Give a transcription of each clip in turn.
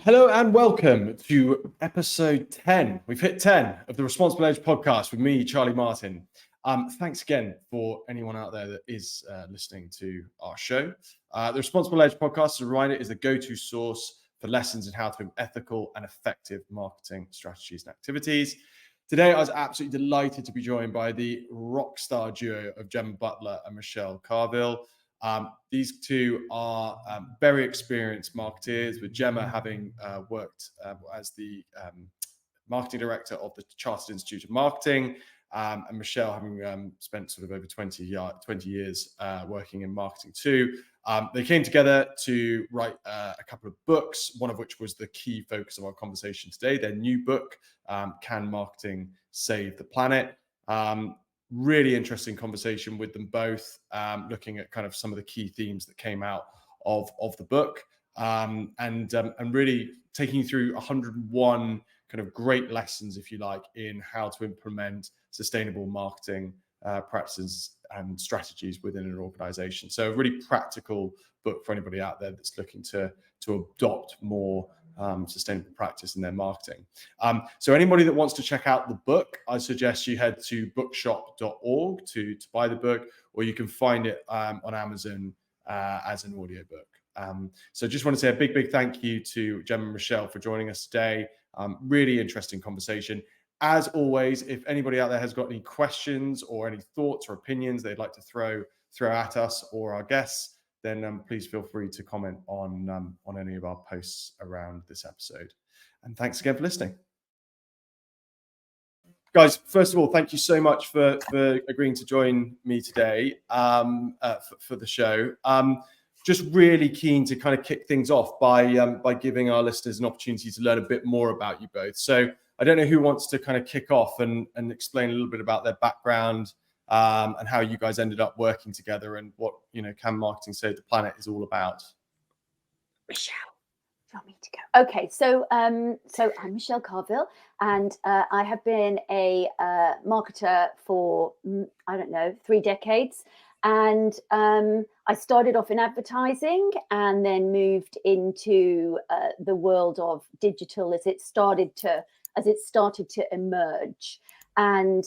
Hello and welcome to episode 10. We've hit 10 of the Responsible Edge podcast with me, Charlie Martin. Thanks again for anyone out there that is listening to our show. The Responsible Edge podcast, as a reminder, is the go-to source for lessons in how to improve ethical and effective marketing strategies and activities. Today, I was absolutely delighted to be joined by the rock star duo of Gemma Butler and Michelle Carvill. These two are very experienced marketeers, with Gemma having worked as the marketing director of the Chartered Institute of Marketing, and Michelle having spent sort of over 20 years working in marketing too. They came together to write a couple of books, one of which was the key focus of our conversation today, their new book, Can Marketing Save the Planet? Really interesting conversation with them both, looking at kind of some of the key themes that came out of the book, and really taking you through 101 kind of great lessons, if you like, in how to implement sustainable marketing practices and strategies within an organization. So a really practical book for anybody out there that's looking to adopt more sustainable practice in their marketing. So anybody that wants to check out the book, I suggest you head to bookshop.org to buy the book, or you can find it on Amazon as an audiobook. So just want to say a big thank you to Gemma and Michelle for joining us today. Really interesting conversation. As always, if anybody out there has got any questions or any thoughts or opinions they'd like to throw at us or our guests, then please feel free to comment on any of our posts around this episode. And thanks again for listening. Guys, first of all, thank you so much for agreeing to join me today for the show. Just really keen to kind of kick things off by giving our listeners an opportunity to learn a bit more about you both. So I don't know who wants to kind of kick off and explain a little bit about their background, and how you guys ended up working together and what, Can Marketing Save the Planet is all about. Michelle, do you want me to go? Okay, so I'm Michelle Carvill, and I have been a marketer for, 3 decades. And I started off in advertising and then moved into the world of digital as it started to emerge. And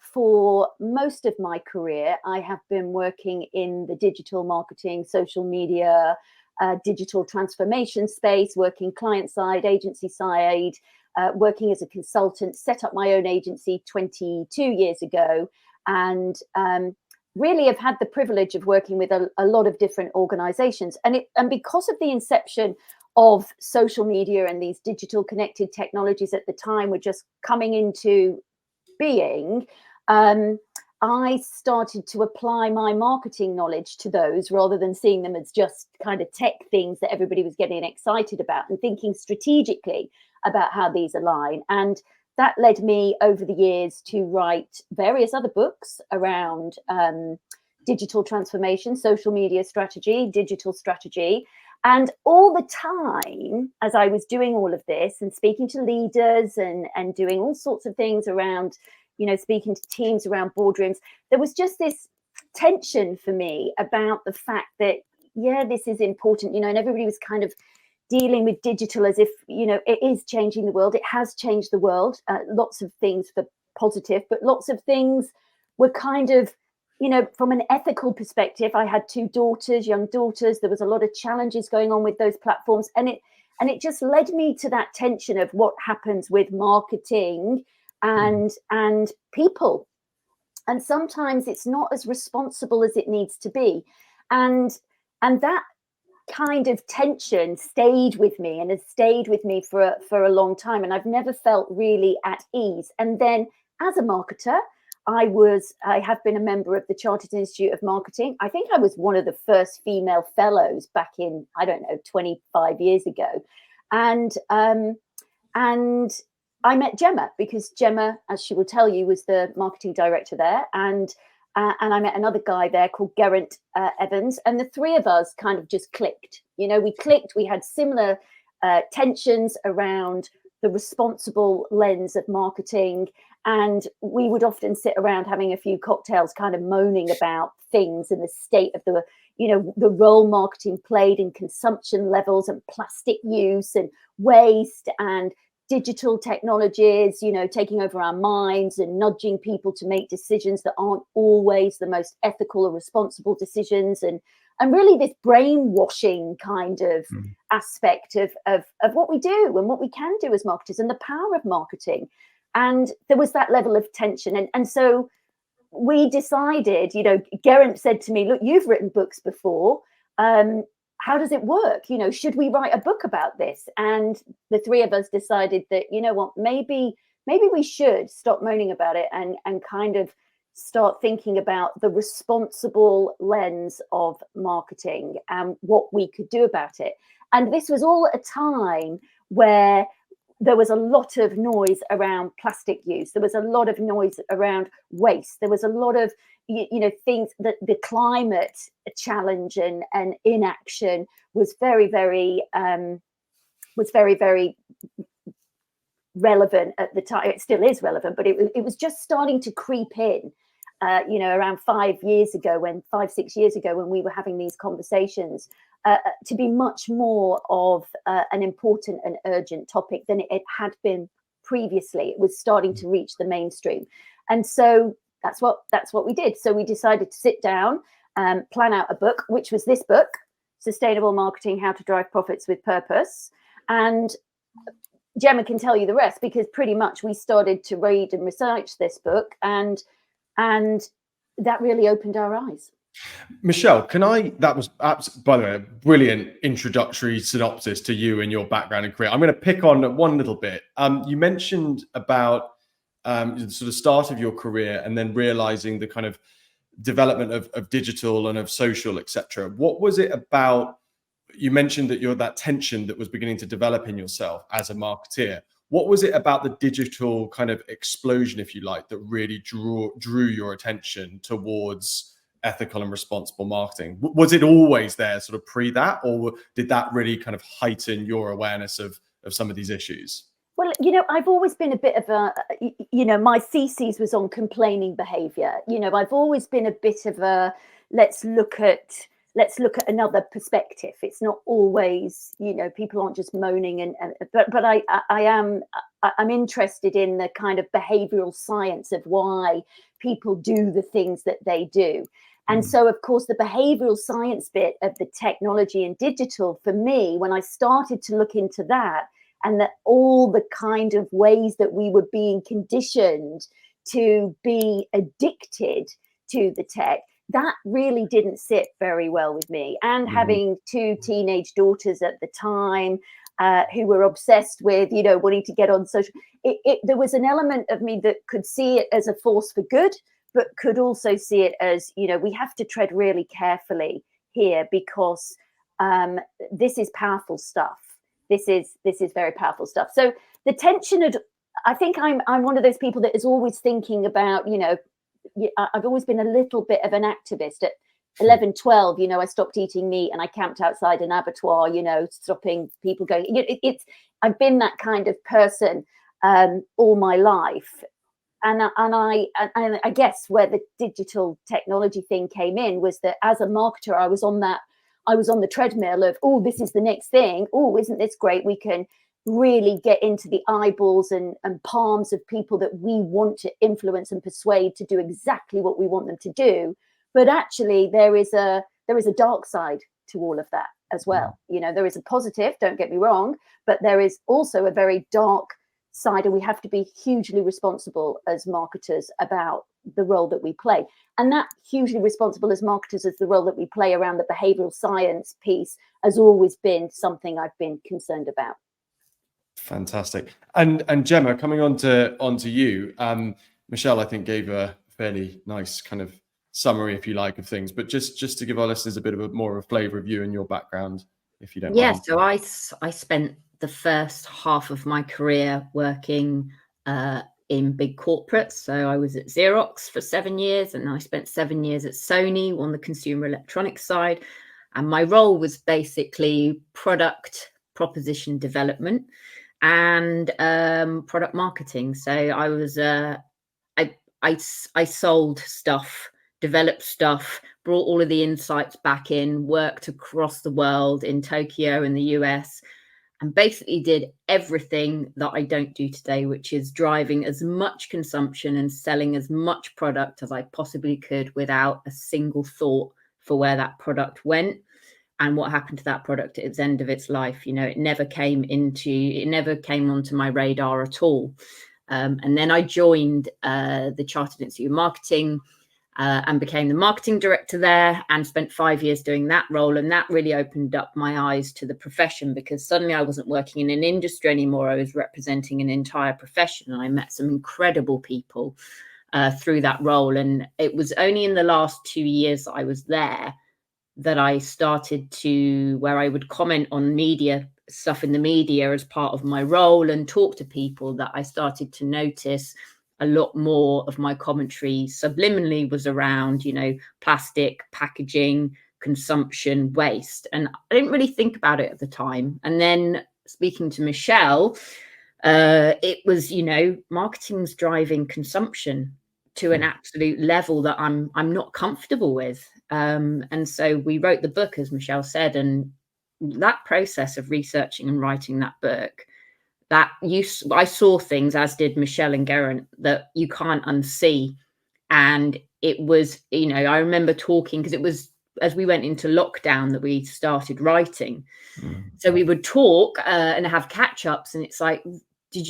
for most of my career, I have been working in the digital marketing, social media, digital transformation space, working client side, agency side, working as a consultant, set up my own agency 22 years ago, and really have had the privilege of working with a lot of different organizations. And because of the inception of social media and these digital connected technologies at the time were just coming into being, I started to apply my marketing knowledge to those rather than seeing them as just kind of tech things that everybody was getting excited about, and thinking strategically about how these align. And that led me over the years to write various other books around digital transformation, social media strategy, digital strategy. And all the time, as I was doing all of this and speaking to leaders and doing all sorts of things around, speaking to teams around boardrooms, there was just this tension for me about the fact that, this is important, and everybody was kind of dealing with digital as if, it is changing the world. It has changed the world. Lots of things for positive, but lots of things were kind of, from an ethical perspective. I had 2 daughters, young daughters. There was a lot of challenges going on with those platforms. And it just led me to that tension of what happens with marketing and people. And sometimes it's not as responsible as it needs to be. And that kind of tension stayed with me and has stayed with me for a long time. And I've never felt really at ease. And then as a marketer, I have been a member of the Chartered Institute of Marketing. I think I was one of the first female fellows back in, 25 years ago. And I met Gemma because Gemma, as she will tell you, was the marketing director there. And I met another guy there called Geraint Evans. And the 3 of us kind of just clicked. We clicked. We had similar tensions around the responsible lens of marketing. And we would often sit around having a few cocktails, kind of moaning about things and the state of the, the role marketing played in consumption levels and plastic use and waste and digital technologies, taking over our minds and nudging people to make decisions that aren't always the most ethical or responsible decisions, and really this brainwashing kind of aspect of what we do and what we can do as marketers and the power of marketing. And there was that level of tension. And so we decided, Geraint said to me, look, you've written books before. How does it work? Should we write a book about this? And the three of us decided that, maybe we should stop moaning about it and kind of start thinking about the responsible lens of marketing and what we could do about it. And this was all at a time where there was a lot of noise around plastic use. There was a lot of noise around waste. There was a lot of, things that the climate challenge and inaction was very, very relevant at the time. It still is relevant, but it was just starting to creep in, around 5 years ago, 6 years ago, when we were having these conversations, to be much more of an important and urgent topic than it had been previously. It was starting to reach the mainstream. And so that's what we did. So we decided to sit down, plan out a book, which was this book, Sustainable Marketing, How to Drive Profits with Purpose. And Gemma can tell you the rest, because pretty much we started to read and research this book, and that really opened our eyes. Michelle, that was, by the way, a brilliant introductory synopsis to you and your background and career. I'm going to pick on one little bit. You mentioned about the sort of start of your career and then realizing the kind of development of digital and of social, etc. What was it about? You mentioned that you're that tension that was beginning to develop in yourself as a marketeer. What was it about the digital kind of explosion, if you like, that really drew your attention towards ethical and responsible marketing? Was it always there sort of pre that, or did that really kind of heighten your awareness of some of these issues? Well, I've always been a bit of my thesis was on complaining behavior. I've always been a bit of a, let's look at another perspective. It's not always, people aren't just moaning but I'm interested in the kind of behavioral science of why people do the things that they do. And so, of course, the behavioral science bit of the technology and digital, for me, when I started to look into that, and that all the kind of ways that we were being conditioned to be addicted to the tech, that really didn't sit very well with me. And having two teenage daughters at the time who were obsessed with, wanting to get on social, there was an element of me that could see it as a force for good, but could also see it as, we have to tread really carefully here, because this is powerful stuff. This is very powerful stuff. So the tension I think I'm one of those people that is always thinking about, I've always been a little bit of an activist. At 11, 12, I stopped eating meat and I camped outside an abattoir, stopping people going. I've been that kind of person all my life. And I guess where the digital technology thing came in was that as a marketer, I was on the treadmill of, oh, this is the next thing. Oh, isn't this great? We can really get into the eyeballs and palms of people that we want to influence and persuade to do exactly what we want them to do. But actually, there is a dark side to all of that as well. There is a positive, don't get me wrong, but there is also a very dark side, and we have to be hugely responsible as marketers about the role that we play. And that hugely responsible as marketers as the role that we play around the behavioral science piece has always been something I've been concerned about. Fantastic. And Gemma, coming on to you, Michelle, I think, gave a fairly nice kind of summary, if you like, of things, but just to give our listeners a bit of more of a flavor of you and your background, if you don't mind. So I spent the first half of my career working in big corporates. So I was at Xerox for 7 years, and I spent 7 years at Sony on the consumer electronics side. And my role was basically product proposition development and product marketing. So I was I sold stuff, developed stuff, brought all of the insights back in, worked across the world in Tokyo and the US, and basically did everything that I don't do today, which is driving as much consumption and selling as much product as I possibly could without a single thought for where that product went and what happened to that product at its end of its life. You know, it never came onto my radar at all. And then I joined the Chartered Institute of Marketing and became the marketing director there, and spent 5 years doing that role. And that really opened up my eyes to the profession, because suddenly I wasn't working in an industry anymore. I was representing an entire profession, and I met some incredible people through that role. And it was only in the last 2 years that I was there that I started to, where I would comment on stuff in the media as part of my role and talk to people, that I started to notice a lot more of my commentary subliminally was around, you know, plastic, packaging, consumption, waste. And I didn't really think about it at the time. And then speaking to Michelle, it was, you know, marketing's driving consumption to an absolute level that I'm not comfortable with. And so we wrote the book, as Michelle said, and that process of researching and writing that book, I saw things, as did Michelle and Geraint, that you can't unsee. And it was, you know, I remember talking, because it was as we went into lockdown that we started writing. So we would talk and have catch-ups, and it's like, have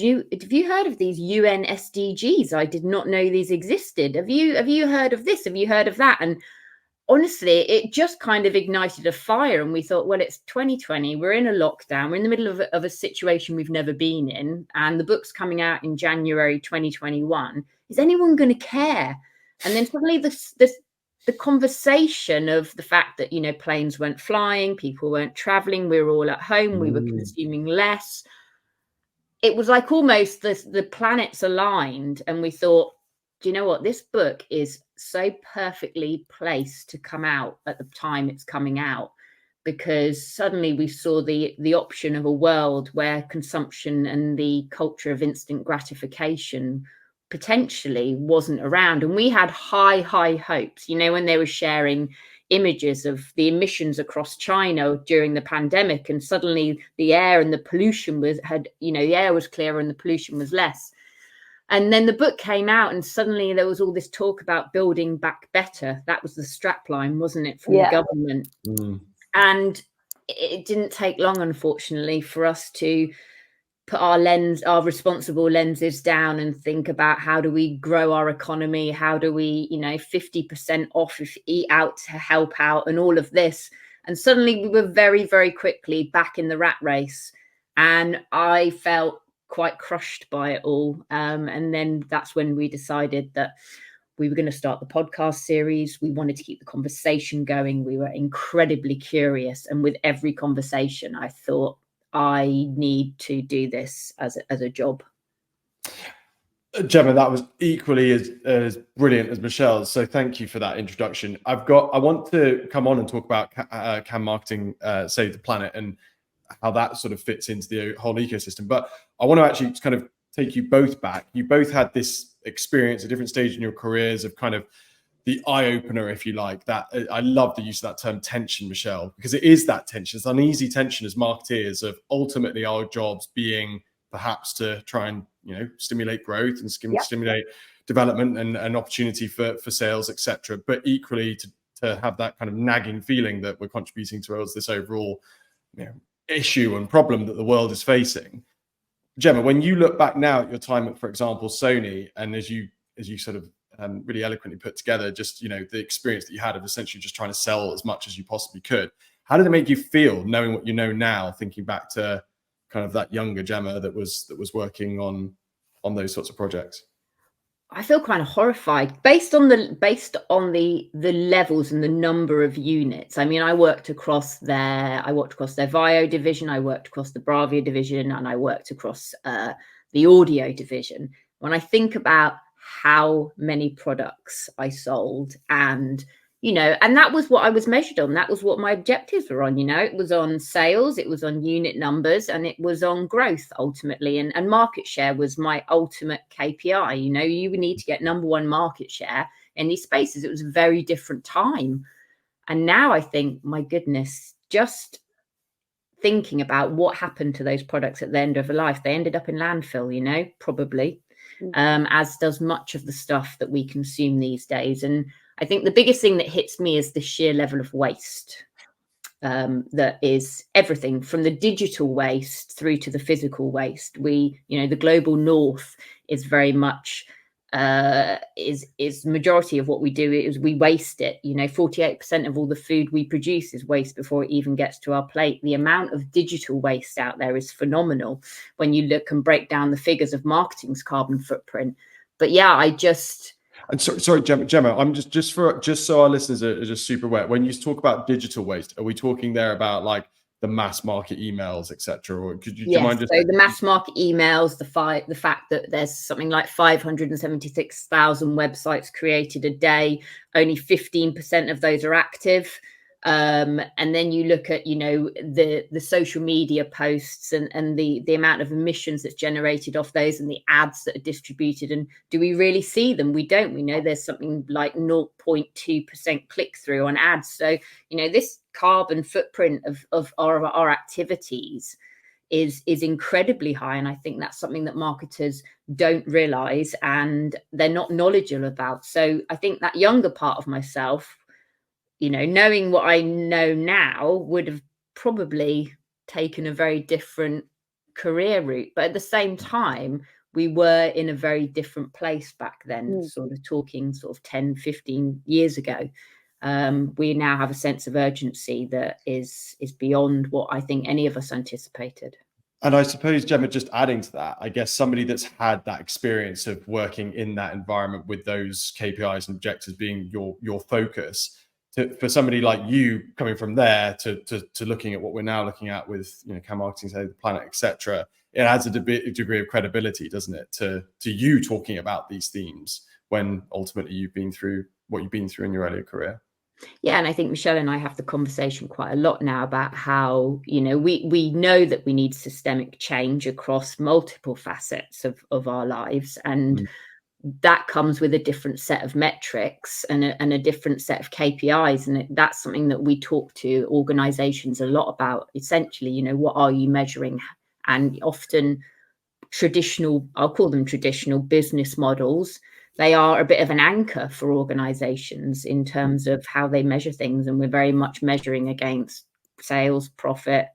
you heard of these UN SDGs? I did not know these existed. Have you heard of this? Have you heard of that? And honestly, it just kind of ignited a fire. And we thought, well, it's 2020. We're in a lockdown. We're in the middle of a situation we've never been in. And the book's coming out in January 2021. Is anyone going to care? And then suddenly the conversation of the fact that, you know, planes weren't flying, people weren't traveling, we were all at home, we were consuming less. It was like almost the planets aligned, and we thought, do you know what? This book is so perfectly placed to come out at the time it's coming out, because suddenly we saw the option of a world where consumption and the culture of instant gratification potentially wasn't around. And we had high hopes, you know, when they were sharing images of the emissions across China during the pandemic, and suddenly the air and the pollution the air was clearer and the pollution was less. And then the book came out, and suddenly there was all this talk about building back better. That was the strapline, wasn't it, from the government? And it didn't take long, unfortunately, for us to put our responsible lenses down and think about, how do we grow our economy? How do we, 50% off if you eat out to help out, and all of this. And suddenly we were very, very quickly back in the rat race. And I felt quite crushed by it all. And then that's when we decided that we were going to start the podcast series. We wanted to keep the conversation going. We were incredibly curious. And with every conversation, I thought, I need to do this as a job. Gemma, that was equally as brilliant as Michelle's. So thank you for that introduction. I want to come on and talk about Can Marketing Save the Planet and how that sort of fits into the whole ecosystem. But I want to actually kind of take you both back. You both had this experience at different stages in your careers of kind of the eye-opener, if you like. That I love the use of that term tension, Michelle, because it is that tension. It's uneasy tension as marketeers of ultimately our jobs being perhaps to try and, stimulate growth and stimulate development and opportunity for sales, etc. But equally to have that kind of nagging feeling that we're contributing towards this overall, issue and problem that the world is facing. Gemma, when you look back now at your time at, for example, Sony, and as you sort of really eloquently put together, just the experience that you had of essentially just trying to sell as much as you possibly could, how did it make you feel knowing what you know now, thinking back to kind of that younger Gemma that was working on those sorts of projects? I feel kind of horrified based on the levels and the number of units. I mean, I worked across their Vio division, I worked across the Bravia division, and I worked across the audio division. When I think about how many products I sold, and and that was what I was measured on. That was what my objectives were on. It was on sales, it was on unit numbers, and it was on growth ultimately. And market share was my ultimate KPI. You would need to get number one market share in these spaces. It was a very different time. And now I think, my goodness, just thinking about what happened to those products at the end of a life, they ended up in landfill, you know, probably, as does much of the stuff that we consume these days. And I think the biggest thing that hits me is the sheer level of waste. That is everything from the digital waste through to the physical waste. We, you know, the global north is very much is majority of what we do is we waste it. You know, 48% of all the food we produce is waste before it even gets to our plate. The amount of digital waste out there is phenomenal when you look and break down the figures of marketing's carbon footprint. But yeah, I just And sorry, Gemma, I'm just so our listeners are just super aware. When you talk about digital waste, are we talking there about like the mass market emails, etc.? Or do you mind just so the mass market emails, the fact that there's something like 576,000 websites created a day, only 15% of those are active. And then you look at, you know, the social media posts and the amount of emissions that's generated off those and the ads that are distributed. And do we really see them? We don't. We know there's something like 0.2% click through on ads. So, you know, this carbon footprint of our activities is incredibly high. And I think that's something that marketers don't realize and they're not knowledgeable about. So I think that younger part of myself, you know, knowing what I know now, would have probably taken a very different career route. But at the same time, we were in a very different place back then, sort of talking sort of 10, 15 years ago. We now have a sense of urgency that is beyond what I think any of us anticipated. And I suppose, Gemma, just adding to that, I guess somebody that's had that experience of working in that environment with those KPIs and objectives being your focus, for somebody like you coming from there to looking at what we're now looking at with, you know, Can Marketing Save the Planet, etc., it adds a degree of credibility, doesn't it, to you talking about these themes when ultimately you've been through what you've been through in your earlier career. Yeah, and I think Michelle and I have the conversation quite a lot now about how, you know, we know that we need systemic change across multiple facets of our lives, and that comes with a different set of metrics and a different set of KPIs. And that's something that we talk to organizations a lot about. Essentially, you know, what are you measuring? And often traditional, I'll call them traditional business models, they are a bit of an anchor for organizations in terms of how they measure things. And we're very much measuring against sales, profit,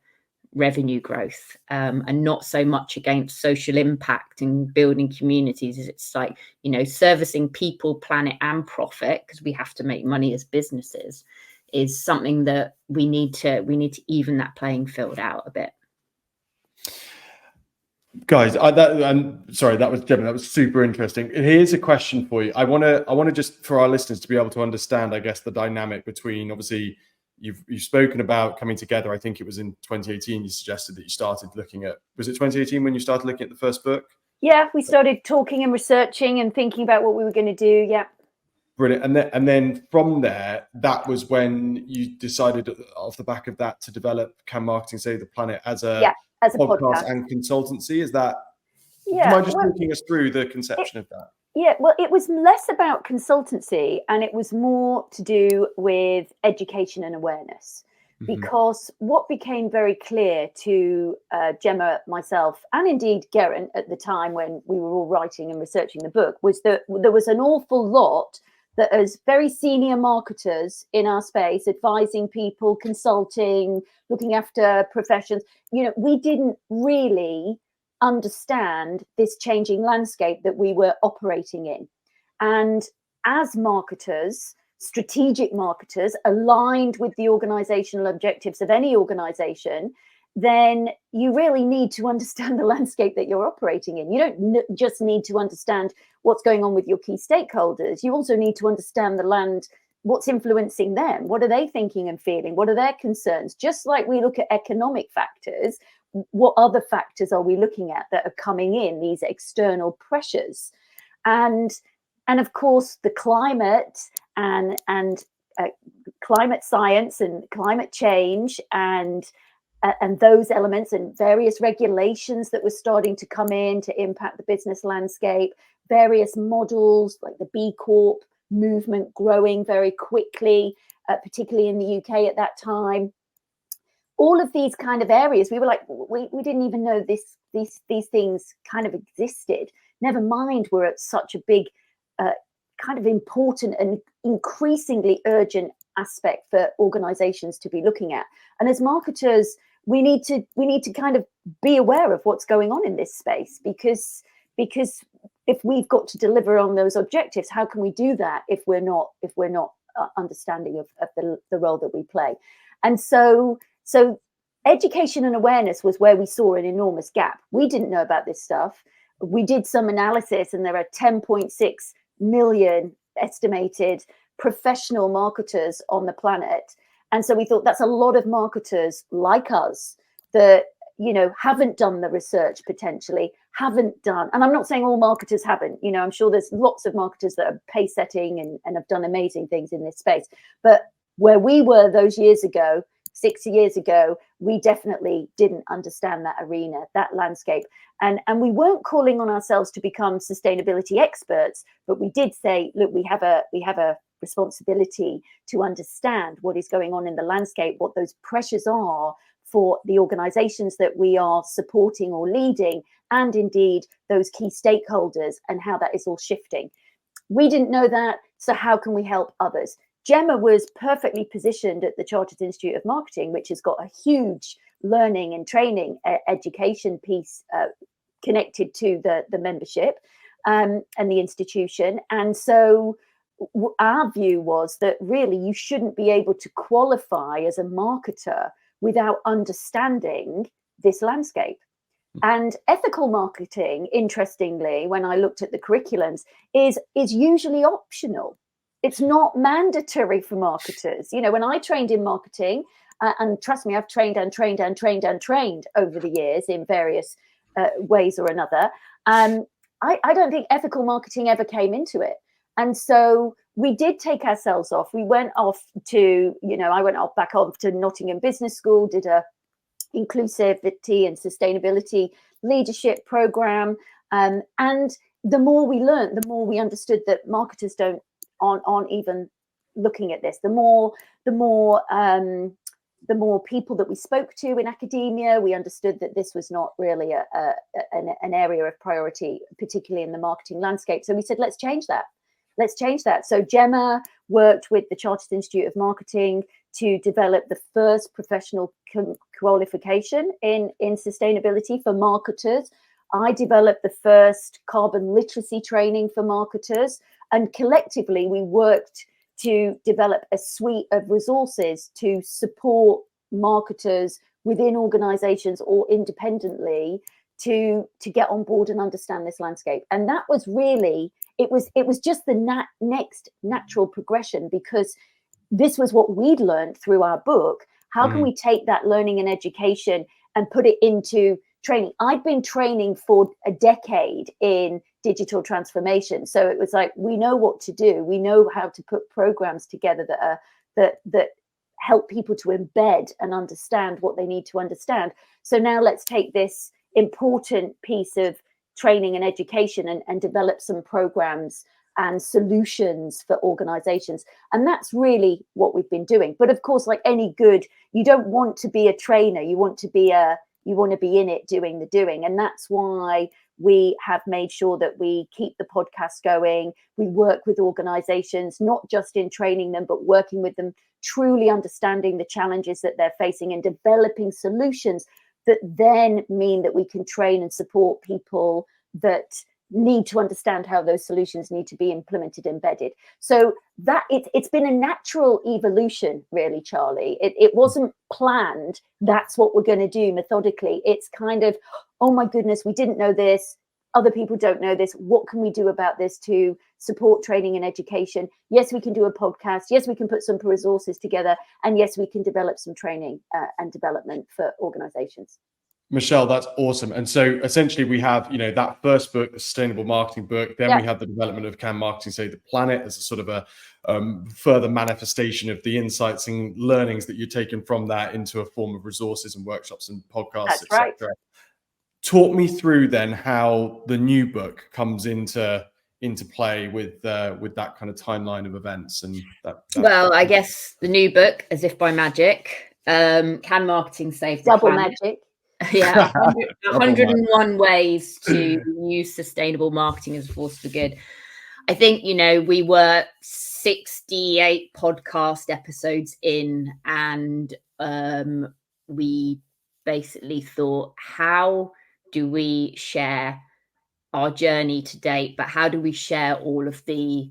revenue growth, and not so much against social impact and building communities. It's like, you know, servicing people, planet, and profit, because we have to make money as businesses, is something that we need to even that playing field out a bit. Guys, I'm sorry, that was Gemma. That was super interesting. Here's a question for you. I want to just, for our listeners, to be able to understand, I guess, the dynamic between, obviously, you've spoken about coming together. I think it was in 2018. You suggested that you started looking at. Was it 2018 when you started looking at the first book? Yeah, we started talking and researching and thinking about what we were going to do. Yeah. Brilliant. And then from there, that was when you decided off the back of that to develop Can Marketing Save the Planet as a podcast and consultancy. Is that? Yeah. Do you mind just walking us through the conception of that? Yeah, well, it was less about consultancy and it was more to do with education and awareness. Because what became very clear to Gemma, myself, and indeed Geraint at the time when we were all writing and researching the book was that there was an awful lot that, as very senior marketers in our space, advising people, consulting, looking after professions, you know, we didn't really understand this changing landscape that we were operating in. And as marketers, strategic marketers aligned with the organizational objectives of any organization, then you really need to understand the landscape that you're operating in. You don't just need to understand what's going on with your key stakeholders. You also need to understand the land, what's influencing them. What are they thinking and feeling? What are their concerns? Just like we look at economic factors, what other factors are we looking at that are coming in, these external pressures? And of course, the climate and climate science and climate change and those elements and various regulations that were starting to come in to impact the business landscape, various models like the B Corp movement growing very quickly, particularly in the UK at that time. All of these kind of areas, we were like, we didn't even know these things kind of existed. Never mind, we're at such a big, kind of important and increasingly urgent aspect for organizations to be looking at. And as marketers, we need to kind of be aware of what's going on in this space, because if we've got to deliver on those objectives, how can we do that if we're not understanding of the role that we play? And so education and awareness was where we saw an enormous gap. We didn't know about this stuff. We did some analysis, and there are 10.6 million estimated professional marketers on the planet. And so we thought that's a lot of marketers like us that, haven't done the research, potentially haven't done. And I'm not saying all marketers haven't, I'm sure there's lots of marketers that are pace setting and have done amazing things in this space. But where we were those years ago, 6 years ago, we definitely didn't understand that arena, that landscape. And we weren't calling on ourselves to become sustainability experts, but we did say, look, we have a responsibility to understand what is going on in the landscape, what those pressures are for the organizations that we are supporting or leading, and indeed those key stakeholders, and how that is all shifting. We didn't know that, so how can we help others? Gemma was perfectly positioned at the Chartered Institute of Marketing, which has got a huge learning and training education piece connected to the membership and the institution. And so our view was that really you shouldn't be able to qualify as a marketer without understanding this landscape. And ethical marketing, interestingly, when I looked at the curriculums, is usually optional. It's not mandatory for marketers. When I trained in marketing, and trust me, I've trained and trained and trained and trained over the years in various ways or another. I don't think ethical marketing ever came into it. And so we did take ourselves off. We went off to, I went back off to Nottingham Business School, did a inclusivity and sustainability leadership program. And the more we learned, the more we understood that marketers aren't even looking at this. The more people that we spoke to in academia, we understood that this was not really an area of priority, particularly in the marketing landscape. So we said, let's change that. So Gemma worked with the Chartered Institute of Marketing to develop the first professional qualification in sustainability for marketers. I developed the first carbon literacy training for marketers, and collectively we worked to develop a suite of resources to support marketers within organizations or independently to get on board and understand this landscape. And that was really, it was just the next natural progression, because this was what we'd learned through our book. How can we take that learning and education and put it into training? I'd been training for a decade in digital transformation. So it was like, we know what to do. We know how to put programs together that help people to embed and understand what they need to understand. So now let's take this important piece of training and education and develop some programs and solutions for organizations. And that's really what we've been doing. But of course, like any good, you don't want to be a trainer. You want to be in it doing the doing. And that's why we have made sure that we keep the podcast going. We work with organizations, not just in training them, but working with them, truly understanding the challenges that they're facing and developing solutions that then mean that we can train and support people that need to understand how those solutions need to be implemented, embedded. So that it's been a natural evolution, really, Charlie. It wasn't planned. That's what we're going to do methodically. It's kind of, oh my goodness, we didn't know this. Other people don't know this. What can we do about this to support training and education? Yes, we can do a podcast. Yes, we can put some resources together. And yes, we can develop some training and development for organizations. Michelle, that's awesome. And so essentially we have, that first book, the sustainable marketing book. Then we have the development of Can Marketing Save the Planet as a sort of a further manifestation of the insights and learnings that you've taken from that into a form of resources and workshops and podcasts, etc. Talk me through then how the new book comes into into play with that kind of timeline of events? And well, I guess the new book, As If by Magic, Can Marketing Save the Double Planet? magic. Yeah, 101 ways to use sustainable marketing as a force for good. I think, we were 68 podcast episodes in, and we basically thought, how do we share our journey to date, but how do we share all of the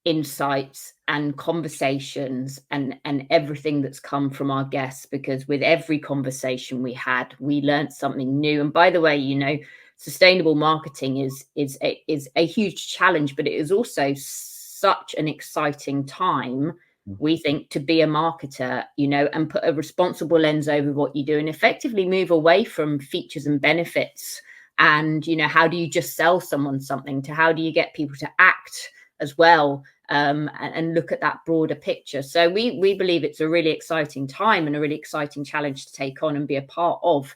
insights and conversations and everything that's come from our guests? Because with every conversation we had, we learned something new. And by the way, sustainable marketing is a huge challenge, but it is also such an exciting time, we think, to be a marketer, and put a responsible lens over what you do and effectively move away from features and benefits. And, how do you just sell someone something, to how do you get people to act as well, and look at that broader picture. So we believe it's a really exciting time and a really exciting challenge to take on and be a part of,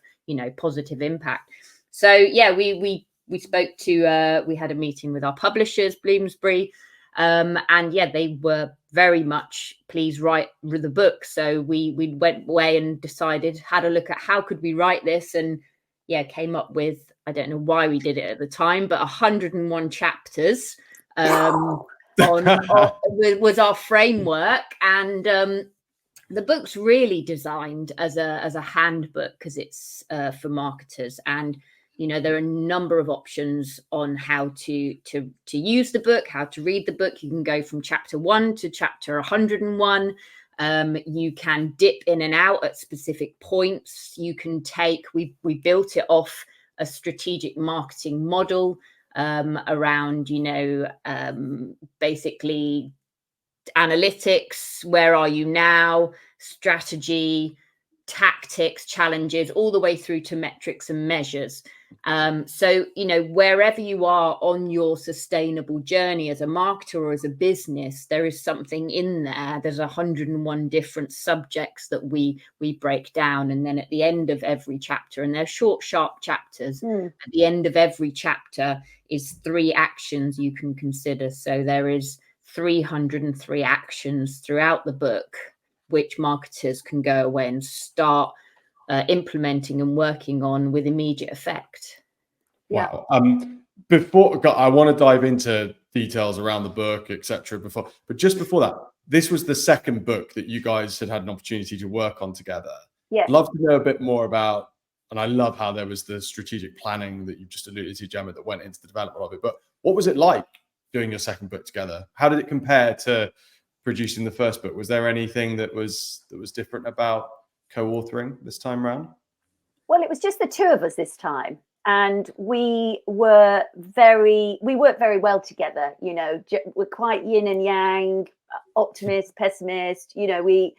positive impact. So yeah, we spoke to, we had a meeting with our publishers, Bloomsbury, and yeah, they were very much, please write the book. So we went away and had a look at how could we write this, and yeah, came up with, I don't know why we did it at the time, but 101 chapters was our framework. And the book's really designed as a handbook, because it's for marketers. And there are a number of options on how to use the book, how to read the book. You can go from chapter 1 to chapter 101. You can dip in and out at specific points. You can we built it off a strategic marketing model around, basically analytics, where are you now, strategy, tactics, challenges, all the way through to metrics and measures. So, wherever you are on your sustainable journey as a marketer or as a business, there is something in there. There's 101 different subjects that we break down. And then at the end of every chapter, and they're short, sharp chapters, at the end of every chapter is 3 actions you can consider. So there is 303 actions throughout the book, which marketers can go away and start implementing and working on with immediate effect. Wow. Before I want to dive into details around the book, etc. But just before that, this was the second book that you guys had an opportunity to work on together. Yes. I'd love to know a bit more about, and I love how there was the strategic planning that you just alluded to, Gemma, that went into the development of it. But what was it like doing your second book together? How did it compare to producing the first book? Was there anything that was different about co-authoring this time around? Well, it was just the two of us this time, and we worked very well together. We're quite yin and yang, optimist, pessimist. We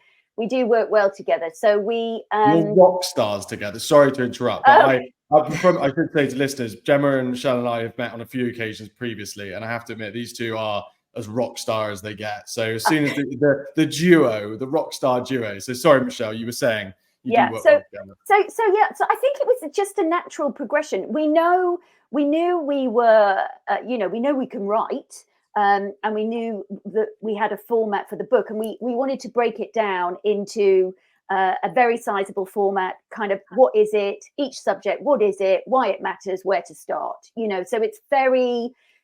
do work well together. So we you're rock stars together. Sorry to interrupt, but I should say to listeners, Gemma and Michelle and I have met on a few occasions previously, and I have to admit, these two are as rock star as they get. So as soon as the duo, the rock star duo. So sorry, Michelle, you were saying. So I think it was just a natural progression. We knew we were, we know we can write, and we knew that we had a format for the book, and we wanted to break it down into a very sizable format. Kind of, what is it? Each subject, what is it? Why it matters? Where to start?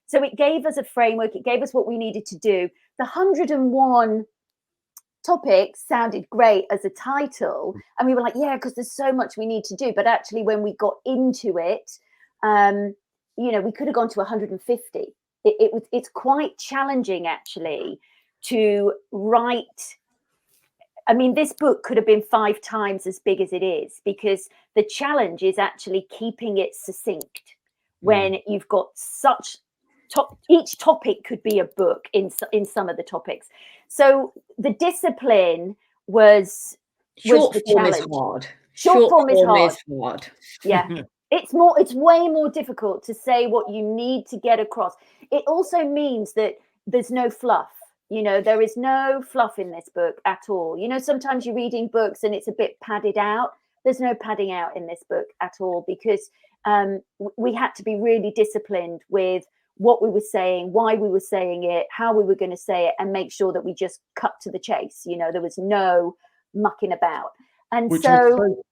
So it gave us a framework. It gave us what we needed to do. The 101 topics sounded great as a title, and we were like, yeah, because there's so much we need to do. But actually, when we got into it, we could have gone to 150. It's quite challenging, actually, to write. I mean, this book could have been 5 times as big as it is, because the challenge is actually keeping it succinct when you've got such each topic could be a book in some of the topics. So the discipline was the challenge. Short form is hard. Yeah. It's way more difficult to say what you need to get across. It also means that there's no fluff. There is no fluff in this book at all. Sometimes you're reading books and it's a bit padded out. There's no padding out in this book at all, because we had to be really disciplined with what we were saying, why we were saying it, how we were going to say it, and make sure that we just cut to the chase. There was no mucking about. And Which so,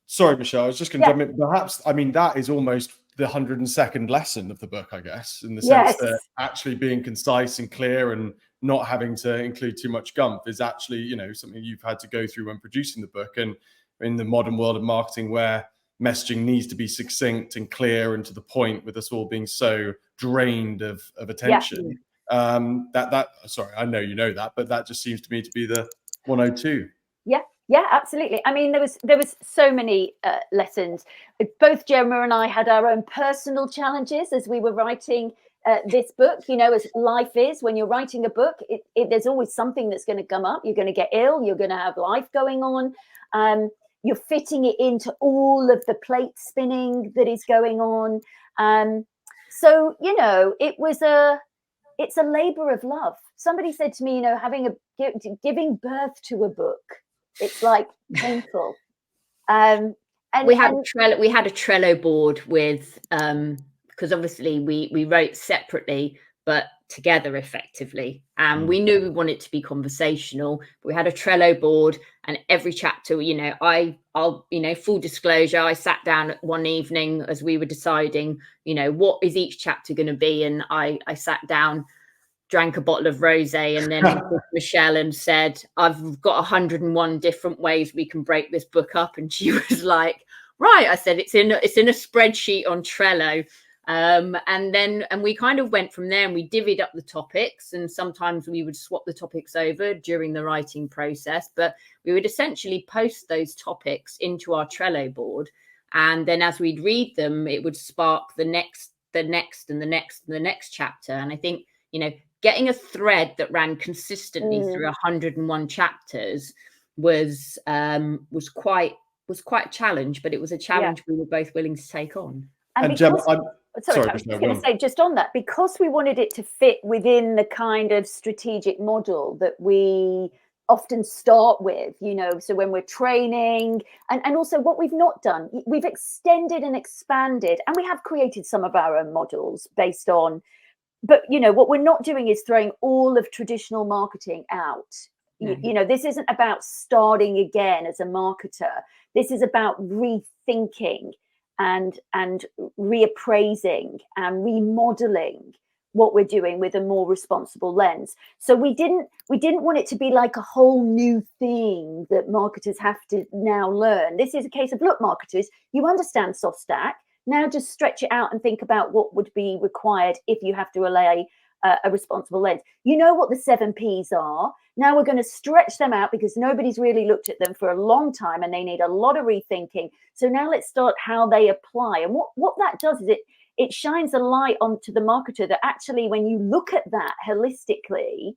sorry, Michelle, I was just going to jump in. Perhaps, I mean, that is almost the 102nd lesson of the book, I guess, in the sense that actually being concise and clear and not having to include too much gumph is actually, something you've had to go through when producing the book. And in the modern world of marketing, where messaging needs to be succinct and clear and to the point, with us all being so drained of attention. Sorry, I know you know that, but that just seems to me to be the 102. Yeah, absolutely. I mean, there was so many lessons. Both Gemma and I had our own personal challenges as we were writing this book. As life is, when you're writing a book, there's always something that's going to come up. You're going to get ill. You're going to have life going on. You're fitting it into all of the plate spinning that is going on. So it's a labor of love. Somebody said to me, giving birth to a book, it's like painful. And we had a Trello board with because obviously we wrote separately but together effectively, and we knew we wanted it to be conversational. We had a Trello board, and every chapter, I'll full disclosure, I sat down one evening as we were deciding what is each chapter going to be, and I sat down, drank a bottle of rosé, and then looked at Michelle and said, I've got 101 different ways we can break this book up. And she was like, right. I said, it's in a spreadsheet on Trello. And we kind of went from there, and we divvied up the topics, and sometimes we would swap the topics over during the writing process, but we would essentially post those topics into our Trello board. And then as we'd read them, it would spark the next and the next chapter. And I think, getting a thread that ran consistently through 101 chapters was quite a challenge, but it was a challenge we were both willing to take on. And Gemma, I was going to say, just on that, because we wanted it to fit within the kind of strategic model that we often start with, so when we're training, and also what we've not done, we've extended and expanded, and we have created some of our own models based on. But, what we're not doing is throwing all of traditional marketing out. This isn't about starting again as a marketer. This is about rethinking and reappraising and remodeling what we're doing with a more responsible lens. So we didn't want it to be like a whole new thing that marketers have to now learn. This is a case of, look, marketers, you understand soft stack. Now just stretch it out and think about what would be required if you have to allay a responsible lens. You know what the 7 Ps are. Now we're going to stretch them out because nobody's really looked at them for a long time and they need a lot of rethinking. So now let's start how they apply. And what that does is it shines a light onto the marketer that actually, when you look at that holistically,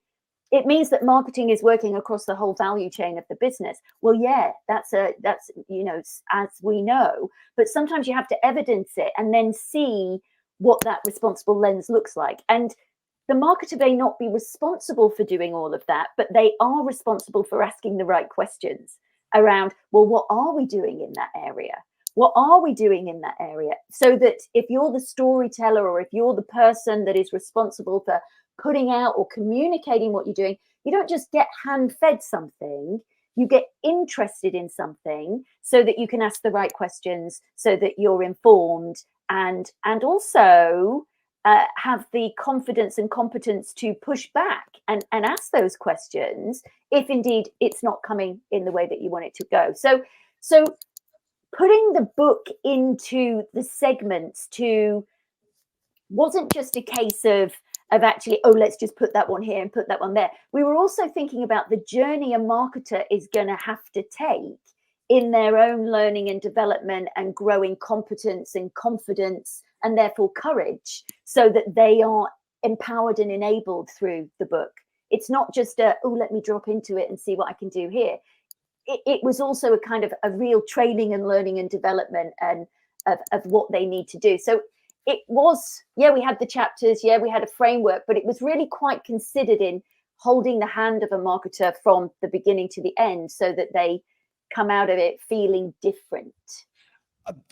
it means that marketing is working across the whole value chain of the business. Well, yeah, that's as we know, but sometimes you have to evidence it and then see what that responsible lens looks like. And the marketer may not be responsible for doing all of that, but they are responsible for asking the right questions around, well, what are we doing in that area? What are we doing in that area? So that if you're the storyteller, or if you're the person that is responsible for putting out or communicating what you're doing, you don't just get hand-fed something, you get interested in something so that you can ask the right questions, so that you're informed and also have the confidence and competence to push back and ask those questions if indeed it's not coming in the way that you want it to go. So putting the book into the segments wasn't just a case of actually, let's just put that one here and put that one there. We were also thinking about the journey a marketer is going to have to take in their own learning and development and growing competence and confidence and therefore courage, so that they are empowered and enabled through the book. It's not just let me drop into it and see what I can do here. It was also a kind of a real training and learning and development and of what they need to do. So it was, we had the chapters, we had a framework, but it was really quite considered in holding the hand of a marketer from the beginning to the end, so that they come out of it feeling different.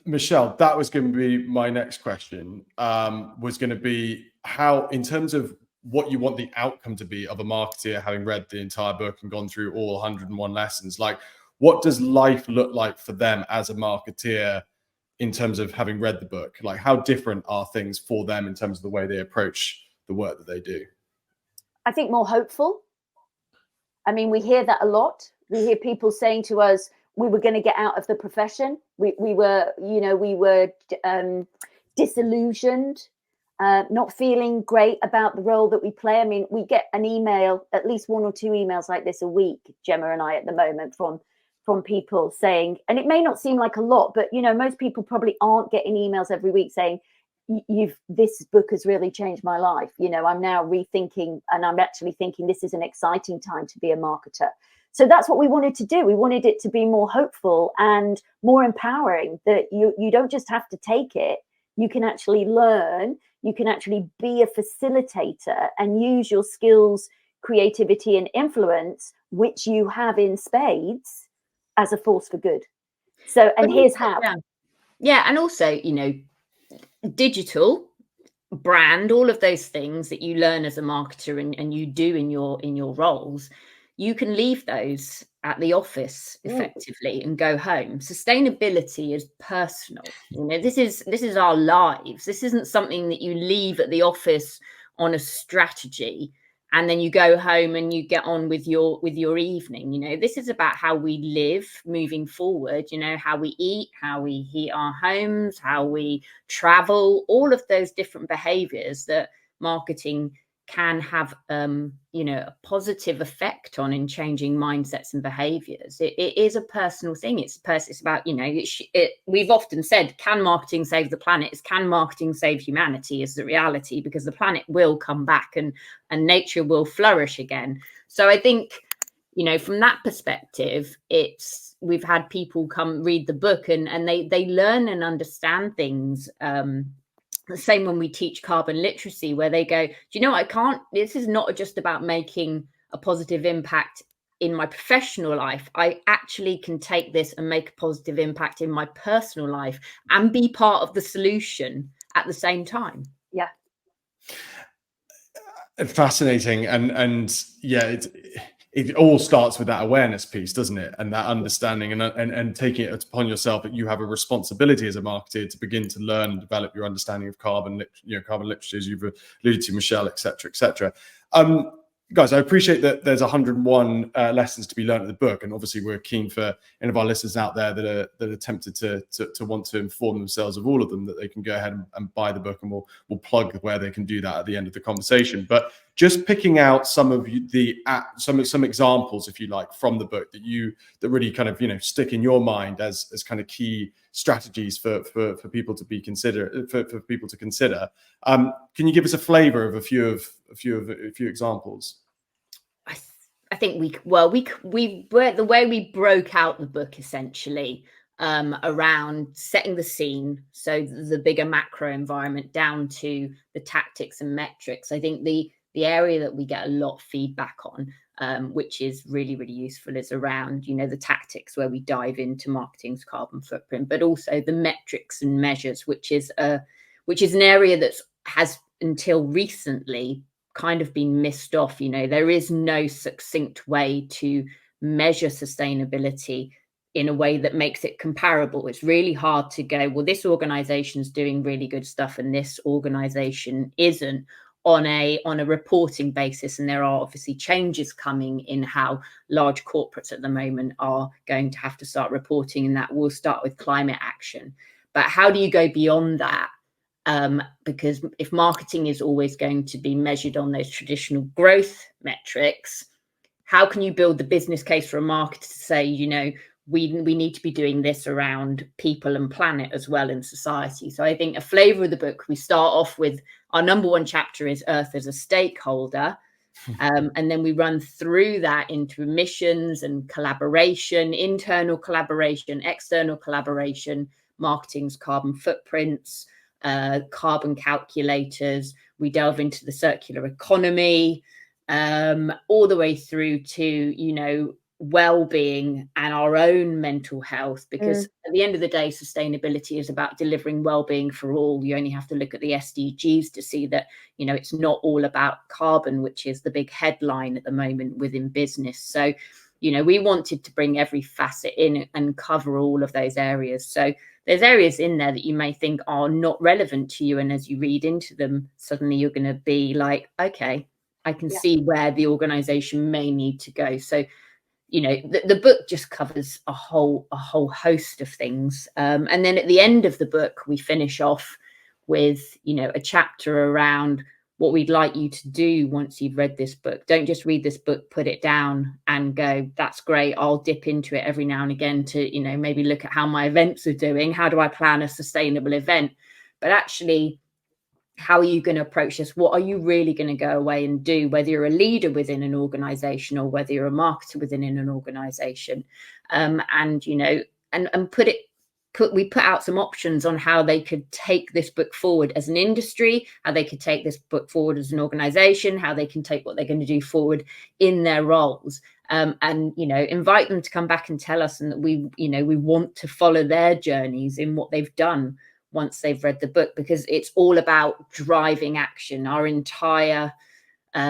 Michelle, that was going to be my next question. Was going to be how, in terms of what you want the outcome to be of a marketeer having read the entire book and gone through all 101 lessons, like what does life look like for them as a marketeer in terms of having read the book? Like how different are things for them in terms of the way they approach the work that they do? I think more hopeful. I mean, we hear that a lot. We hear people saying to us, we were going to get out of the profession. We were disillusioned, not feeling great about the role that we play. I mean, we get an email, at least 1 or 2 emails like this a week, Gemma and I at the moment, from people saying, and it may not seem like a lot, but most people probably aren't getting emails every week saying, this book has really changed my life. I'm now rethinking, and I'm actually thinking this is an exciting time to be a marketer. So that's what we wanted to do. We wanted it to be more hopeful and more empowering, that you don't just have to take it. You can actually learn, you can actually be a facilitator and use your skills, creativity and influence, which you have in spades, as a force for good. So, and here's how. Yeah. And also, digital, brand, all of those things that you learn as a marketer and you do in your roles, you can leave those at the office effectively and go home. Sustainability is personal. This is our lives. This isn't something that you leave at the office on a strategy and then you go home and you get on with your evening. This is about how we live moving forward, how we eat, how we heat our homes, how we travel, all of those different behaviors that marketing can have a positive effect on in changing mindsets and behaviors. It is a personal thing. It's about, we've often said, can marketing save the planet? Can marketing save humanity? Is the reality, because the planet will come back and nature will flourish again. So I think, from that perspective, we've had people come read the book and they learn and understand things. The same when we teach carbon literacy, where they go, this is not just about making a positive impact in my professional life. I actually can take this and make a positive impact in my personal life and be part of the solution at the same time. Yeah. Fascinating. And yeah, it all starts with that awareness piece, doesn't it? And that understanding and taking it upon yourself that you have a responsibility as a marketer to begin to learn and develop your understanding of carbon literature, as you've alluded to, Michelle, et cetera, et cetera. Guys, I appreciate that there's 101 lessons to be learned in the book, and obviously we're keen for any of our listeners out there that are tempted to want to inform themselves of all of them, that they can go ahead and buy the book, and we'll plug where they can do that at the end of the conversation. But just picking out some of some examples, if you like, from the book that really kind of stick in your mind as kind of key strategies for people to be considered, for people to consider. Can you give us a flavour of a few examples? I think we the way we broke out the book essentially around setting the scene, so the bigger macro environment down to the tactics and metrics. I think the area that we get a lot of feedback on, which is really, really useful, is around the tactics, where we dive into marketing's carbon footprint, but also the metrics and measures, which is an area that has until recently kind of been missed off. There is no succinct way to measure sustainability in a way that makes it comparable. It's really hard to go, well, this organization's doing really good stuff and this organization isn't, on a reporting basis. And there are obviously changes coming in how large corporates at the moment are going to have to start reporting, and that will start with climate action. But how do you go beyond that? Because if marketing is always going to be measured on those traditional growth metrics, how can you build the business case for a marketer to say, we need to be doing this around people and planet as well in society? So I think a flavour of the book, we start off with our number one chapter is Earth as a stakeholder. And then we run through that into emissions and collaboration, internal collaboration, external collaboration, marketing's carbon footprints, carbon calculators. We delve into the circular economy, all the way through to well-being and our own mental health, because at the end of the day, sustainability is about delivering well-being for all. You only have to look at the SDGs to see that, you know, it's not all about carbon, which is the big headline at the moment within business. So, you know, we wanted to bring every facet in and cover all of those areas. So there's areas in there that you may think are not relevant to you, and as you read into them, suddenly you're going to be like, okay, I can see where the organization may need to go. So, you know, the book just covers a whole host of things. And then at the end of the book, we finish off with, you know, a chapter around what we'd like you to do once you've read this book. Don't just read this book, put it down and go, that's great, I'll dip into it every now and again to, you know, maybe look at how my events are doing. How do I plan a sustainable event? But actually, how are you going to approach this? What are you really going to go away and do, whether you're a leader within an organization or whether you're a marketer within an organization? And, you know, and we put out some options on how they could take this book forward as an industry, how they could take this book forward as an organization, how they can take what they're going to do forward in their roles. And, you know, invite them to come back and tell us, and that we, you know, we want to follow their journeys in what they've done once they've read the book, because it's all about driving action. Our entire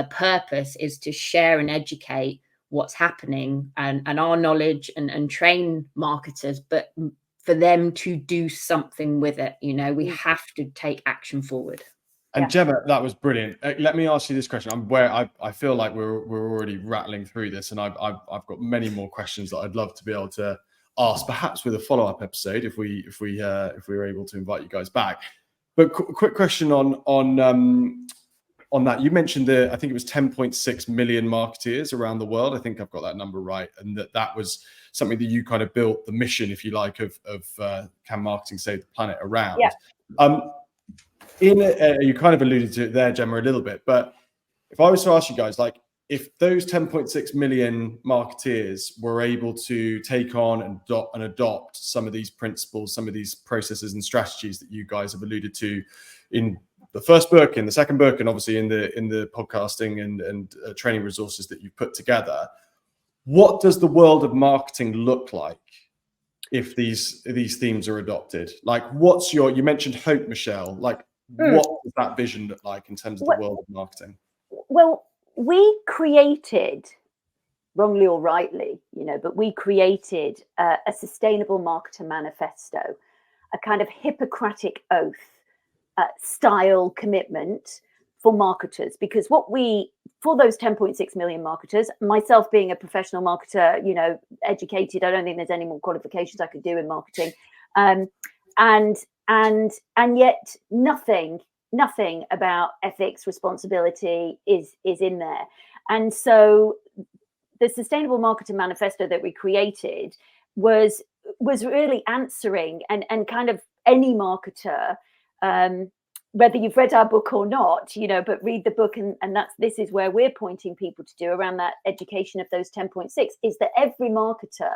purpose is to share and educate what's happening and our knowledge and train marketers, but for them to do something with it. You know, we have to take action forward. And Gemma, that was brilliant. Let me ask you this question. I feel like we're already rattling through this, and I've got many more questions that I'd love to be able to ask, perhaps with a follow-up episode if we were able to invite you guys back. But quick question on that. You mentioned I think it was 10.6 million marketeers around the world. I think I've got that number right, and that was something that you kind of built the mission, if you like, of Can Marketing Save the Planet around. You kind of alluded to it there, Gemma, a little bit, but if I was to ask you guys, like, if those 10.6 million marketeers were able to take on and adopt some of these principles, some of these processes and strategies that you guys have alluded to in the first book, in the second book, and obviously in the podcasting and training resources that you've put together, what does the world of marketing look like if these themes are adopted? Like, you mentioned hope, Michelle. Like, what does that vision look like in terms of the world of marketing? Well, we created, wrongly or rightly, you know, but we created a sustainable marketer manifesto, a kind of Hippocratic oath style commitment for marketers, because for those 10.6 million marketers, myself being a professional marketer, you know, educated, I don't think there's any more qualifications I could do in marketing, and yet nothing about ethics, responsibility is in there. And so the Sustainable Marketer Manifesto that we created was really answering and kind of any marketer, whether you've read our book or not, you know, but read the book, and this is where we're pointing people to do around that education of those 10.6, is that every marketer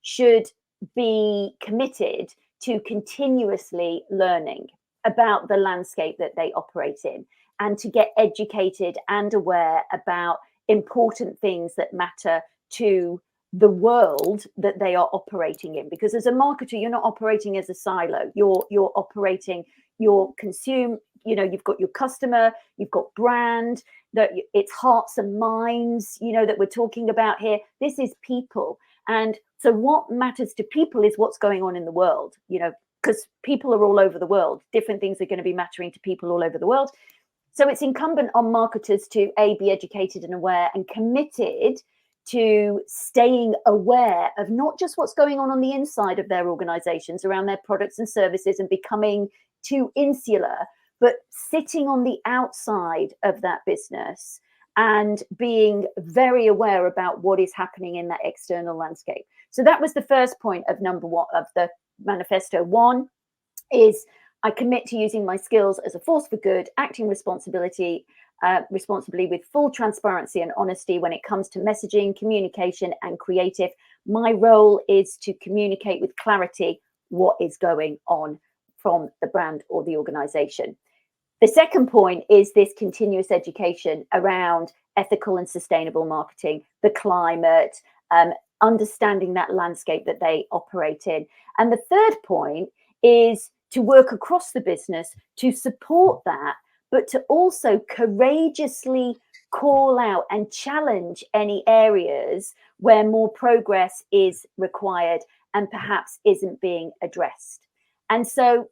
should be committed to continuously learning about the landscape that they operate in, and to get educated and aware about important things that matter to the world that they are operating in. Because as a marketer, you're not operating as a silo. You're operating, you've got your customer, you've got brand, that it's hearts and minds, you know, that we're talking about here. This is people. And so what matters to people is what's going on in the world, you know, because people are all over the world. Different things are going to be mattering to people all over the world. So it's incumbent on marketers to be educated and aware and committed to staying aware of not just what's going on the inside of their organizations around their products and services and becoming too insular, but sitting on the outside of that business and being very aware about what is happening in that external landscape. So that was the first point of number one of the manifesto. One is I commit to using my skills as a force for good, acting responsibly with full transparency and honesty when it comes to messaging, communication, and creative. My role is to communicate with clarity what is going on from the brand or the organization. The second point is this continuous education around ethical and sustainable marketing, the climate, understanding that landscape that they operate in. And the third point is to work across the business to support that, but to also courageously call out and challenge any areas where more progress is required and perhaps isn't being addressed. And so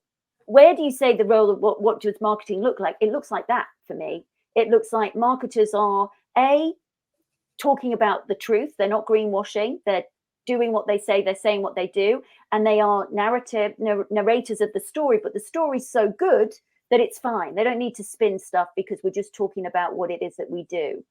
where do you say the role of what does marketing look like? It looks like that for me. It looks like marketers are talking about the truth. They're not greenwashing. They're doing what they say, they're saying what they do, and they are narrators of the story, but the story's so good that it's fine. They don't need to spin stuff because we're just talking about what it is that we do.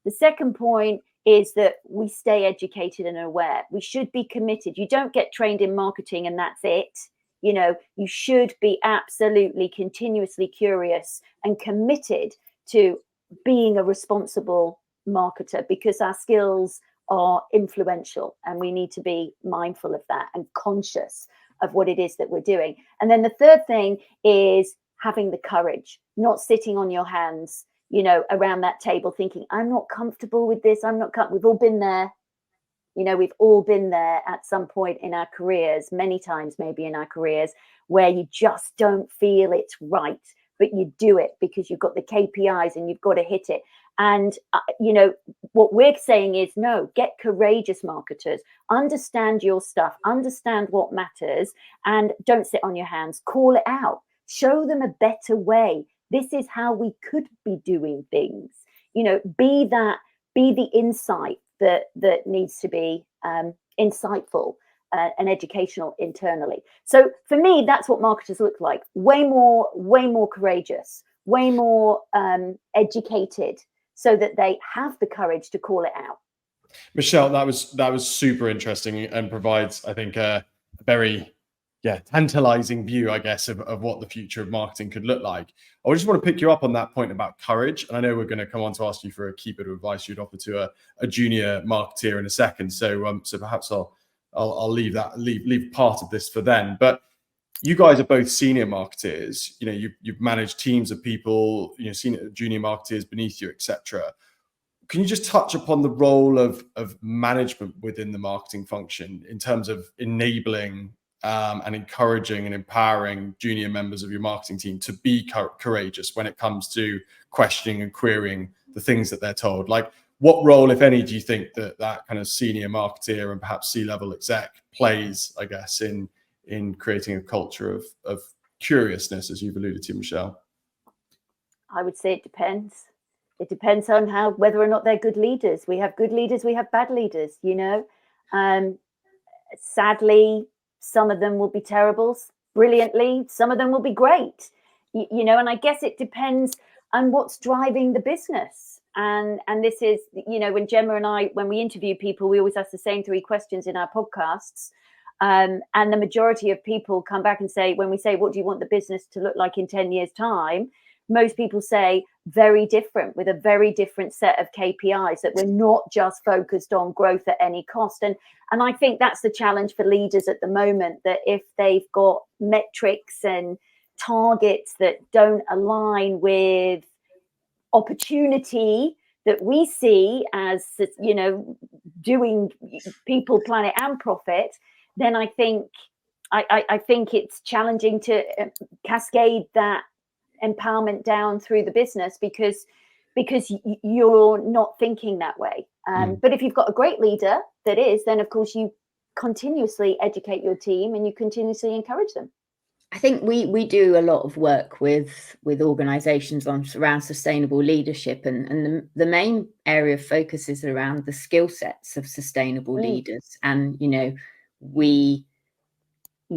The second point is that we stay educated and aware. We should be committed. You don't get trained in marketing and that's it. You know, you should be absolutely continuously curious and committed to being a responsible marketer, because our skills are influential and we need to be mindful of that and conscious of what it is that we're doing. And then the third thing is having the courage, not sitting on your hands, you know, around that table thinking, I'm not comfortable with this. We've all been there. You know, we've all been there at some point in our careers, many times maybe in our careers, where you just don't feel it's right, but you do it because you've got the KPIs and you've got to hit it. And, you know, what we're saying is, no, get courageous marketers, understand your stuff, understand what matters, and don't sit on your hands, call it out, show them a better way. This is how we could be doing things, you know, be the insight that needs to be insightful and educational internally. So for me, that's what marketers look like. Way more courageous, way more educated, so that they have the courage to call it out. Michelle, that was super interesting and provides, I think, a very tantalizing view, I guess, of what the future of marketing could look like. I just want to pick you up on that point about courage. And I know we're going to come on to ask you for a key bit of advice you'd offer to a junior marketeer in a second. So perhaps I'll leave part of this for then. But you guys are both senior marketeers. You know, you've managed teams of people, you know, senior, junior marketeers beneath you, etc. Can you just touch upon the role of management within the marketing function in terms of enabling and encouraging and empowering junior members of your marketing team to be courageous when it comes to questioning and querying the things that they're told? Like, what role, if any, do you think that kind of senior marketeer and perhaps C-level exec plays, I guess, in creating a culture of curiousness, as you've alluded to, Michelle? I would say it depends. It depends on whether or not they're good leaders. We have good leaders, we have bad leaders, you know. Sadly, some of them will be terrible. Brilliantly, some of them will be great. You know, and I guess it depends on what's driving the business. And this is, you know, when Gemma and I, when we interview people, we always ask the same 3 questions in our podcasts. And the majority of people come back and say, when we say, what do you want the business to look like in 10 years' time? Most people say very different, with a very different set of KPIs, that we're not just focused on growth at any cost. And I think that's the challenge for leaders at the moment, that if they've got metrics and targets that don't align with opportunity that we see as, you know, doing people, planet and profit, then I think it's challenging to cascade that empowerment down through the business because you're not thinking that way. But if you've got a great leader that is, then of course you continuously educate your team and you continuously encourage them. I think we do a lot of work with organizations around sustainable leadership, and the main area of focus is around the skill sets of sustainable leaders. And, you know, we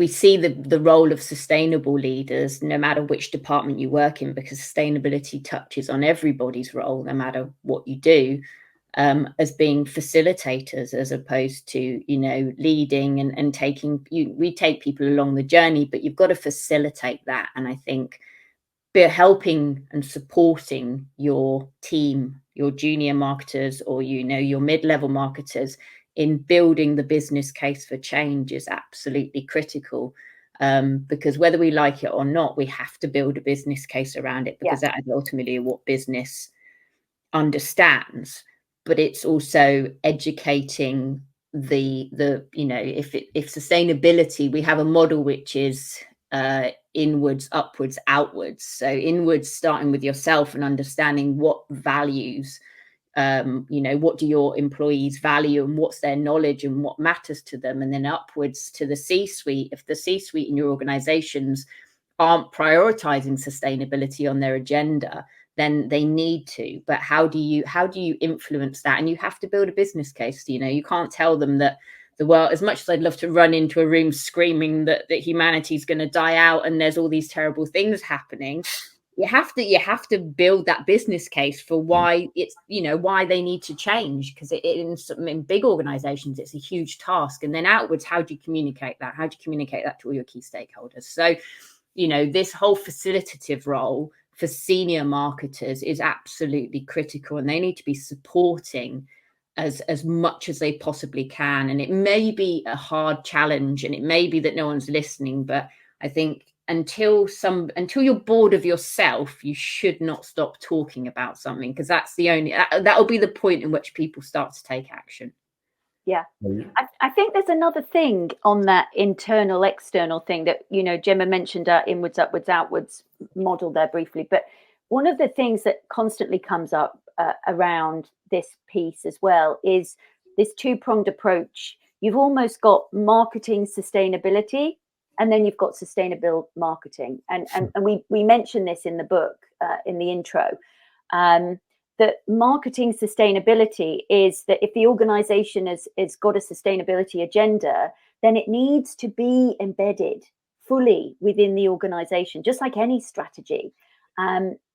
see the role of sustainable leaders no matter which department you work in, because sustainability touches on everybody's role, no matter what you do, as being facilitators as opposed to, you know, leading and taking we take people along the journey, but you've got to facilitate that. And I think helping and supporting your team, your junior marketers, or, you know, your mid-level marketers in building the business case for change is absolutely critical, because whether we like it or not, we have to build a business case around it, because that is ultimately what business understands. But it's also educating the you know, if sustainability, we have a model which is inwards, upwards, outwards. So inwards, starting with yourself and understanding what values, you know, what do your employees value and what's their knowledge and what matters to them, and then upwards to the C-suite. If the C-suite in your organizations aren't prioritizing sustainability on their agenda, then they need to. But how do you influence that? And you have to build a business case. You know, you can't tell them that the world, as much as I'd love to run into a room screaming that humanity is going to die out and there's all these terrible things happening, you have to build that business case for why it's, you know, why they need to change, because in big organizations it's a huge task. And then outwards, how do you communicate that? How do you communicate that to all your key stakeholders? So, you know, this whole facilitative role for senior marketers is absolutely critical, and they need to be supporting as much as they possibly can. And it may be a hard challenge, and it may be that no one's listening, but I think until you're bored of yourself, you should not stop talking about something, because that's that'll be the point in which people start to take action. Yeah. I think there's another thing on that internal external thing that, you know, Gemma mentioned inwards, upwards, outwards model there briefly. But one of the things that constantly comes up around this piece as well is this two-pronged approach. You've almost got marketing sustainability, and then you've got sustainable marketing. And we mentioned this in the book, in the intro. That marketing sustainability is that if the organization has got a sustainability agenda, then it needs to be embedded fully within the organization, just like any strategy,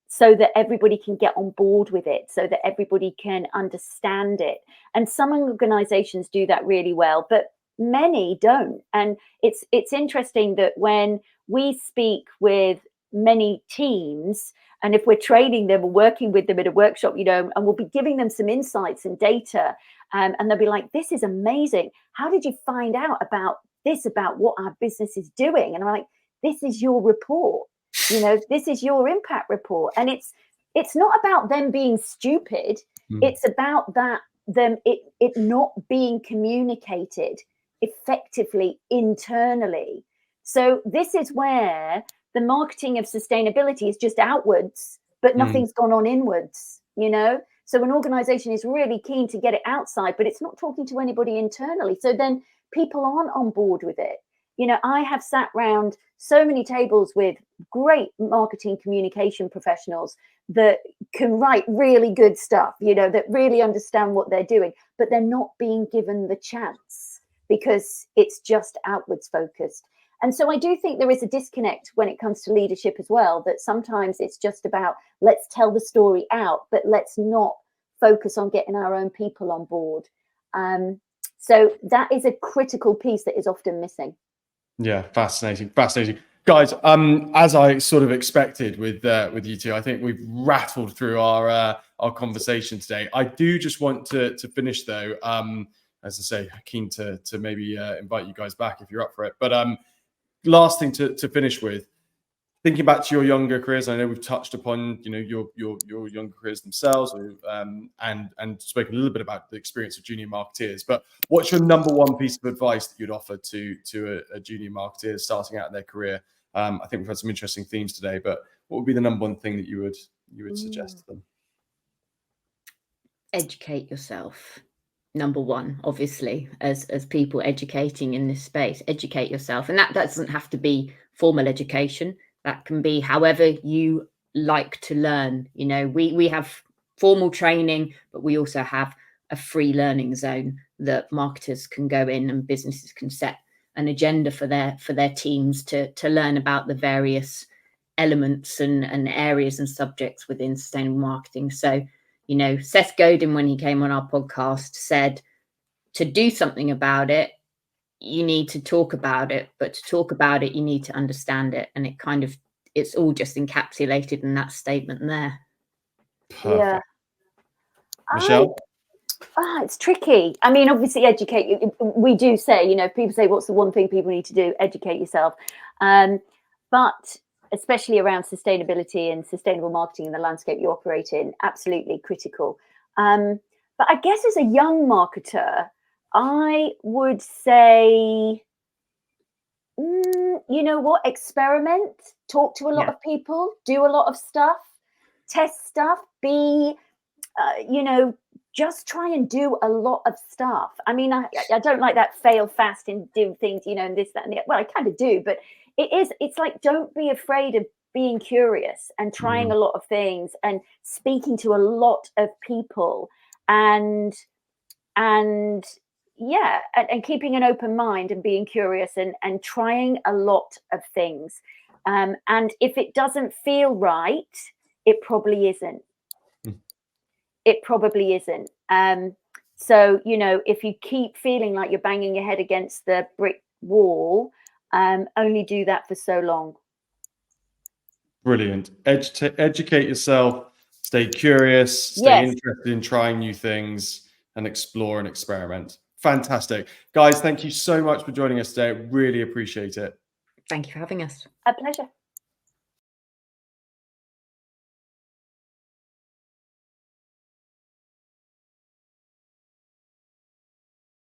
so that everybody can get on board with it, so that everybody can understand it. And some organizations do that really well, but many don't. And it's interesting that when we speak with many teams, and if we're training them or working with them at a workshop, you know, and we'll be giving them some insights and data, and they'll be like, this is amazing. How did you find out about this, about what our business is doing? And I'm like, this is your report. You know, this is your impact report. And it's not about them being stupid. It's about it not being communicated effectively internally. So this is where the marketing of sustainability is just outwards, but nothing's gone on inwards, you know? So an organization is really keen to get it outside, but it's not talking to anybody internally. So then people aren't on board with it. You know, I have sat round so many tables with great marketing communication professionals that can write really good stuff, you know, that really understand what they're doing, but they're not being given the chance because it's just outwards focused. And so I do think there is a disconnect when it comes to leadership as well, that sometimes it's just about, let's tell the story out, but let's not focus on getting our own people on board. So that is a critical piece that is often missing. Yeah, fascinating. Guys, as I sort of expected with you two, I think we've rattled through our conversation today. I do just want to finish though, as I say, keen to maybe invite you guys back if you're up for it. But last thing to finish with, thinking back to your younger careers, I know we've touched upon, you know, your younger careers themselves, and spoken a little bit about the experience of junior marketeers. But what's your number one piece of advice that you'd offer to a junior marketeer starting out in their career? I think we've had some interesting themes today, but what would be the number one thing that you would suggest to them? Educate yourself. Number one, obviously, as people educating in this space, educate yourself. And that doesn't have to be formal education. That can be however you like to learn. You know, we have formal training, but we also have a free learning zone that marketers can go in, and businesses can set an agenda for their teams to learn about the various elements and areas and subjects within sustainable marketing. So, you know, Seth Godin, when he came on our podcast, said to do something about it, you need to talk about it, but to talk about it, you need to understand it. And it's all just encapsulated in that statement there. Perfect. Yeah. Michelle? It's tricky. I mean, obviously educate you. We do say, you know, people say, what's the one thing people need to do? Educate yourself. But especially around sustainability and sustainable marketing in the landscape you operate in, absolutely critical. But I guess as a young marketer, I would say, you know what? Experiment, talk to a lot Yeah. of people, do a lot of stuff, test stuff, be, you know, just try and do a lot of stuff. I mean, I don't like that fail fast and do things, you know, and this, that, and the well, I kind of do, but it's like, don't be afraid of being curious and trying a lot of things and speaking to a lot of people and yeah, and keeping an open mind and being curious and trying a lot of things. And if it doesn't feel right, it probably isn't. It probably isn't. So, you know, if you keep feeling like you're banging your head against the brick wall, only do that for so long. Brilliant. Educate yourself, stay curious, stay Yes. interested in trying new things, and explore and experiment. Fantastic. Guys, thank you so much for joining us today. Really appreciate it. Thank you for having us. A pleasure.